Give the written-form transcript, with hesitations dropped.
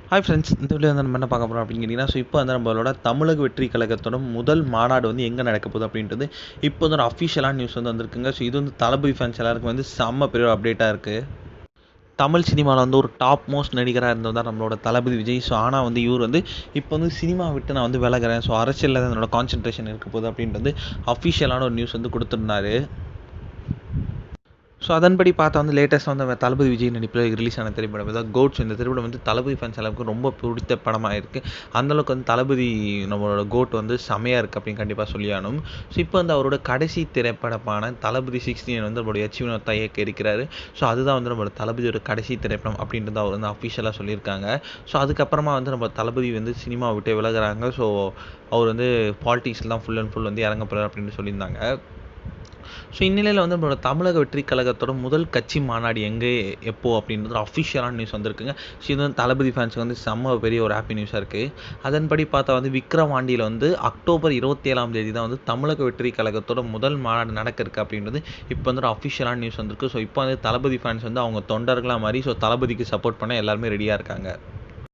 Hi friends, இந்த video வந்து நம்ம என்ன பார்க்க போகிறோம் அப்படின்னு கேட்டிங்கன்னா, இப்போ வந்து நம்மளோட தமிழக வெற்றி கழகத்தோட முதல் மாநாடு வந்து எங்கே நடக்க போகுது அப்படின்றது இப்போ வந்து ஒரு அஃபிஷியலான நியூஸ் வந்து வந்திருக்குங்க. ஸோ இது வந்து தளபதி ஃபேன்ஸ் எல்லாருக்கும் வந்து செம்ம பெரிய அப்டேட்டாக இருக்குது. தமிழ் சினிமாவில் வந்து ஒரு டாப் மோஸ்ட் நடிகராக இருந்தவர் தான் நம்மளோட தளபதி விஜய். ஸோ ஆனால் வந்து இவர் வந்து இப்போ வந்து சினிமா விட்டு நான் வந்து விலகிறேன், ஸோ அரசியலில் தான் என்னோட கான்சன்ட்ரேஷன் இருக்க போகுது அப்படின்றது அஃபிஷியலான ஒரு நியூஸ் வந்து கொடுத்துருந்தாரு. ஸோ அதன்படி பார்த்தா வந்து லேட்டஸ்ட்டாக வந்து தளபதி விஜய் நடிப்பில் ரிலீஸ் ஆன திரைப்படம் அதாவது கோட்ஸ். இந்த திரைப்படம் வந்து தளபதி ஃபேன்ஸ் எல்லாருக்கும் ரொம்ப பிடித்த படமாக இருக்குது. அந்தளவுக்கு வந்து தளபதி நம்மளோட கோட் வந்து செமையாக இருக்குது அப்படின்னு கண்டிப்பாக சொல்லியானும். ஸோ இப்போ வந்து அவரோட கடைசி திரைப்படமான தளபதி 16 வந்து நம்மளுடைய அச்சீவ்மெண்ட் இயக்க இருக்கிறாரு. ஸோ அதுதான் வந்து நம்மளோட தளபதியோட கடைசி திரைப்படம் அப்படின்றது அவர் வந்து அஃபிஷியலாக சொல்லியிருக்காங்க. ஸோ அதுக்கப்புறமா வந்து நம்ம தளபதி வந்து சினிமா விட்டு விலகிறாங்க. ஸோ அவர் வந்து பாலிடிக்ஸில் தான் ஃபுல் அண்ட் ஃபுல் வந்து இறங்க போகிறார் அப்படின்னு சொல்லியிருந்தாங்க. ஸோ இந்நிலையில் வந்து நம்மளோட தமிழக வெற்றி கழகத்தோட முதல் கட்சி மாநாடு எங்கே எப்போ அப்படின்றது அஃபிஷியலான நியூஸ் வந்திருக்குங்க. ஸோ இது வந்து தளபதி ஃபேன்ஸுக்கு வந்து செம்ம பெரிய ஒரு ஹாப்பி நியூஸாக இருக்குது. அதன்படி பார்த்தா வந்து விக்ரவாண்டியில் வந்து அக்டோபர் 27ஆம் தேதி தான் வந்து தமிழக வெற்றி கழகத்தோட முதல் மாநாடு நடக்க இருக்குது அப்படின்றது இப்போ வந்து ஒரு அஃபிஷியலான நியூஸ் வந்திருக்கு. ஸோ இப்போ வந்து தளபதி ஃபேன்ஸ் வந்து அவங்க தொண்டர்களாக மாதிரி ஸோ தளபதிக்கு சப்போர்ட் பண்ண எல்லாருமே ரெடியாக இருக்காங்க.